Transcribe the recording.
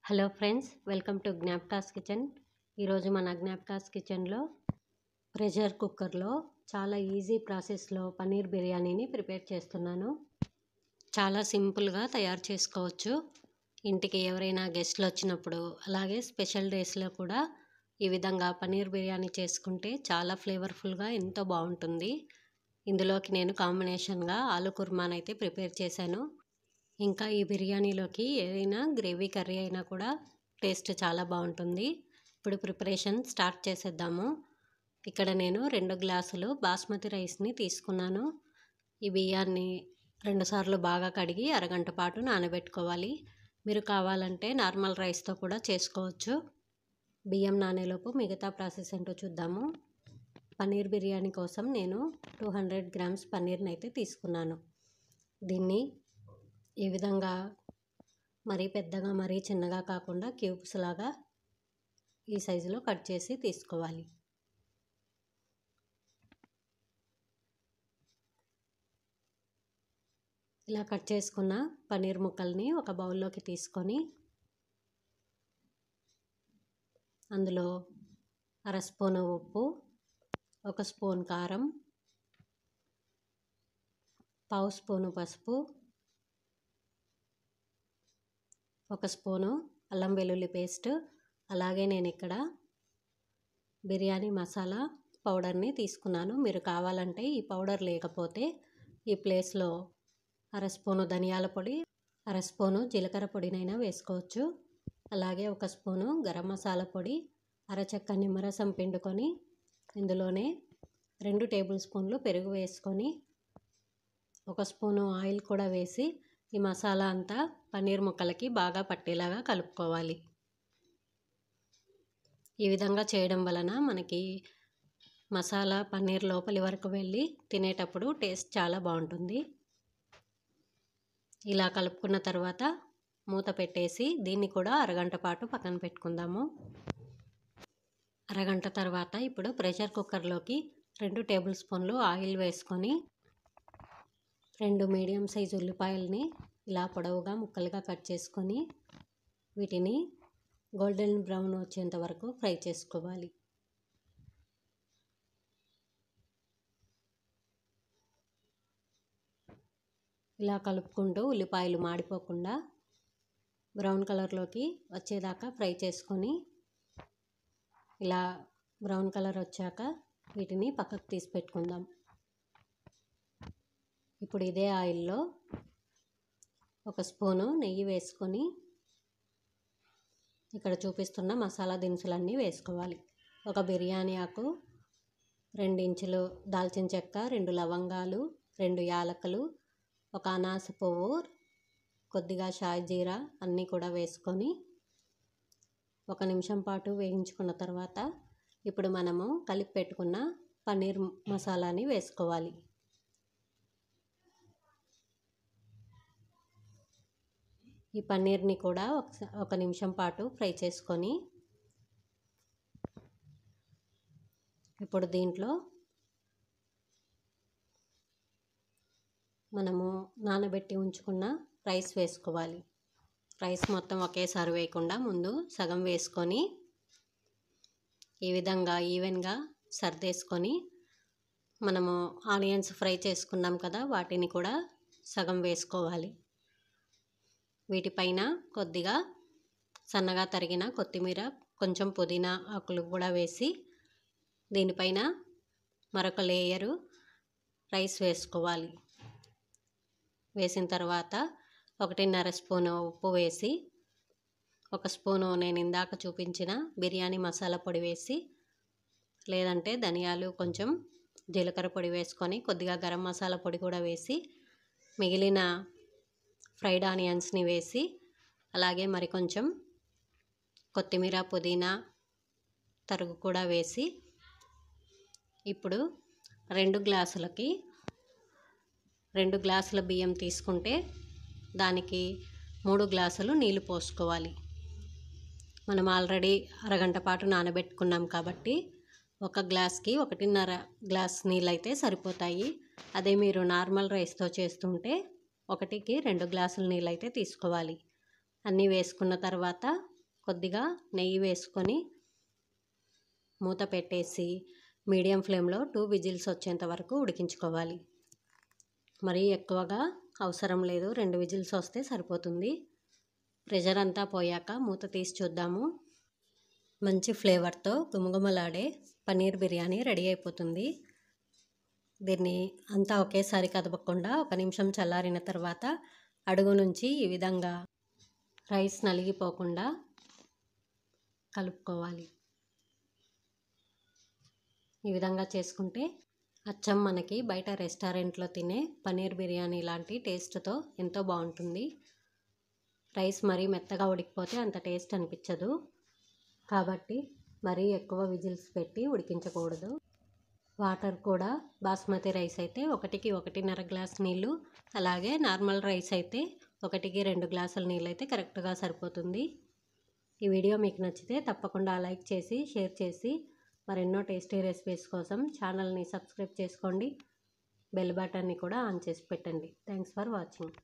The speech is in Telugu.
Hello friends, welcome to జ్ఞాపకాస్ kitchen. ఈరోజు మన జ్ఞాపకాస్ కిచెన్లో ప్రెషర్ కుక్కర్లో చాలా ఈజీ ప్రాసెస్లో పన్నీర్ బిర్యానీని ప్రిపేర్ చేస్తున్నాను. చాలా సింపుల్గా తయారు చేసుకోవచ్చు. ఇంటికి ఎవరైనా గెస్ట్లు వచ్చినప్పుడు, అలాగే స్పెషల్ డేస్లో కూడా ఈ విధంగా పన్నీర్ బిర్యానీ చేసుకుంటే చాలా ఫ్లేవర్ఫుల్గా ఎంతో బాగుంటుంది. ఇందులోకి నేను కాంబినేషన్గా ఆలు కుర్మానైతే ప్రిపేర్ చేశాను. ఇంకా ఈ బిర్యానీలోకి ఏదైనా గ్రేవీ కర్రీ అయినా కూడా టేస్ట్ చాలా బాగుంటుంది. ఇప్పుడు ప్రిపరేషన్ స్టార్ట్ చేసేద్దాము. ఇక్కడ నేను 2 గ్లాసులు బాస్మతి రైస్ని తీసుకున్నాను. ఈ బియ్యాన్ని 2 సార్లు బాగా కడిగి అరగంట పాటు నానబెట్టుకోవాలి. మీరు కావాలంటే నార్మల్ రైస్తో కూడా చేసుకోవచ్చు. బియ్యం నానేలోపు మిగతా ప్రాసెస్ ఏంటో చూద్దాము. పన్నీర్ బిర్యానీ కోసం నేను 200 గ్రామ్స్ పన్నీర్ని అయితే తీసుకున్నాను. దీన్ని ఈ విధంగా మరీ పెద్దగా మరీ చిన్నగా కాకుండా క్యూబ్స్ లాగా ఈ సైజులో కట్ చేసి తీసుకోవాలి. ఇలా కట్ చేసుకున్న పన్నీర్ ముక్కల్ని ఒక బౌల్లోకి తీసుకొని అందులో 1/2 స్పూను ఉప్పు, 1 స్పూన్ కారం, 1/2 స్పూను పసుపు, 1 స్పూను అల్లం వెల్లుల్లి పేస్ట్, అలాగే నేను ఇక్కడ బిర్యానీ మసాలా పౌడర్ని తీసుకున్నాను. మీరు కావాలంటే ఈ పౌడర్ లేకపోతే ఈ ప్లేస్లో 1/2 స్పూను ధనియాల పొడి, 1/2 స్పూను జీలకర్ర పొడినైనా వేసుకోవచ్చు. అలాగే 1 స్పూను గరం మసాలా పొడి, అరచెక్క నిమ్మరసం పిండుకొని ఇందులోనే 2 టేబుల్ స్పూన్లు పెరుగు వేసుకొని 1 స్పూను ఆయిల్ కూడా వేసి ఈ మసాలా అంతా పన్నీర్ ముక్కలకి బాగా పట్టేలాగా కలుపుకోవాలి. ఈ విధంగా చేయడం వలన మనకి మసాలా పన్నీర్ లోపలి వరకు వెళ్ళి తినేటప్పుడు టేస్ట్ చాలా బాగుంటుంది. ఇలా కలుపుకున్న తర్వాత మూత పెట్టేసి దీన్ని కూడా అరగంట పాటు పక్కన పెట్టుకుందాము. అరగంట తర్వాత ఇప్పుడు ప్రెషర్ కుక్కర్లోకి 2 టేబుల్ స్పూన్లు ఆయిల్ వేసుకొని 2 మీడియం సైజు ఉల్లిపాయలని ఇలా పొడవుగా ముక్కలుగా కట్ చేసుకొని వీటిని గోల్డెన్ బ్రౌన్ వచ్చేంత వరకు ఫ్రై చేసుకోవాలి. ఇలా కలుపుకుంటూ ఉల్లిపాయలు మాడిపోకుండా బ్రౌన్ కలర్లోకి వచ్చేదాకా ఫ్రై చేసుకొని ఇలా బ్రౌన్ కలర్ వచ్చాక వీటిని పక్కకు తీసి పెట్టుకుందాం. ఇప్పుడు ఇదే ఆయిల్లో 1 స్పూను నెయ్యి వేసుకొని ఇక్కడ చూపిస్తున్న మసాలా దినుసులన్నీ వేసుకోవాలి. 1 బిర్యానీ ఆకు, 2 ఇంచులు దాల్చిన చెక్క, 2 లవంగాలు, 2 యాలకులు, 1 అనాస పువ్వు, కొద్దిగా షాయి జీరా అన్నీ కూడా వేసుకొని 1 నిమిషం పాటు వేయించుకున్న తర్వాత ఇప్పుడు మనము కలిపి పెట్టుకున్న పన్నీర్ మసాలాని వేసుకోవాలి. ఈ పన్నీర్ని కూడా 1 నిమిషం పాటు ఫ్రై చేసుకొని ఇప్పుడు దీంట్లో మనము నానబెట్టి ఉంచుకున్న రైస్ వేసుకోవాలి. రైస్ మొత్తం ఒకేసారి వేయకుండా ముందు సగం వేసుకొని ఈ విధంగా ఈవెన్గా సర్దేసుకొని మనము ఆనియన్స్ ఫ్రై చేసుకున్నాం కదా, వాటిని కూడా సగం వేసుకోవాలి. వీటిపైన కొద్దిగా సన్నగా తరిగిన కొత్తిమీర, కొంచెం పుదీనా ఆకులు కూడా వేసి దీనిపైన మరొక లేయరు రైస్ వేసుకోవాలి. వేసిన తర్వాత 1.5 స్పూను ఉప్పు వేసి 1 స్పూను నేను ఇందాక చూపించిన బిర్యానీ మసాలా పొడి వేసి, లేదంటే ధనియాలు, కొంచెం జీలకర్ర పొడి వేసుకొని కొద్దిగా గరం మసాలా పొడి కూడా వేసి మిగిలిన ఫ్రైడ్ ఆనియన్స్ని వేసి అలాగే మరి కొంచెం కొత్తిమీర పుదీనా తరుగు కూడా వేసి ఇప్పుడు 2 గ్లాసులకి 2 గ్లాసుల బియ్యం తీసుకుంటే దానికి 3 గ్లాసులు నీళ్లు పోసుకోవాలి. మనం ఆల్రెడీ అరగంట పాటు నానబెట్టుకున్నాం కాబట్టి 1 గ్లాస్కి 1.5 గ్లాస్ నీళ్ళు అయితే సరిపోతాయి. అదే మీరు నార్మల్ రైస్తో చేస్తుంటే 1కి 2 గ్లాసుల నీళ్ళు అయితే తీసుకోవాలి. అన్నీ వేసుకున్న తర్వాత కొద్దిగా నెయ్యి వేసుకొని మూత పెట్టేసి మీడియం ఫ్లేమ్లో 2 విజిల్స్ వచ్చేంత వరకు ఉడికించుకోవాలి. మరీ ఎక్కువగా అవసరం లేదు, 2 విజిల్స్ వస్తే సరిపోతుంది. ప్రెషర్ అంతా పోయాక మూత తీసి చూద్దాము. మంచి ఫ్లేవర్తో గుమగుమలాడే పన్నీర్ బిర్యానీ రెడీ అయిపోతుంది. దీన్ని అంతా ఒకేసారి కదపకుండా 1 నిమిషం చల్లారిన తర్వాత అడుగు నుంచి ఈ విధంగా రైస్ నలిగిపోకుండా కలుపుకోవాలి. ఈ విధంగా చేసుకుంటే అచ్చం మనకి బయట రెస్టారెంట్లో తినే పన్నీర్ బిర్యానీ లాంటి టేస్ట్తో ఎంతో బాగుంటుంది. రైస్ మరీ మెత్తగా ఉడికిపోతే అంత టేస్ట్ అనిపించదు, కాబట్టి మరీ ఎక్కువ విజిల్స్ పెట్టి ఉడికించకూడదు. వాటర్ కూడా బాస్మతి రైస్ అయితే 1కి 1.5 గ్లాస్ నీళ్ళు, అలాగే నార్మల్ రైస్ అయితే 1కి 2 గ్లాసుల నీళ్ళు అయితే కరెక్ట్గా సరిపోతుంది. ఈ వీడియో మీకు నచ్చితే తప్పకుండా లైక్ చేసి షేర్ చేసి మరెన్నో టేస్టీ రెసిపీస్ కోసం ఛానల్ని సబ్స్క్రైబ్ చేసుకోండి. బెల్ బటన్ని కూడా ఆన్ చేసి పెట్టండి. Thanks for watching.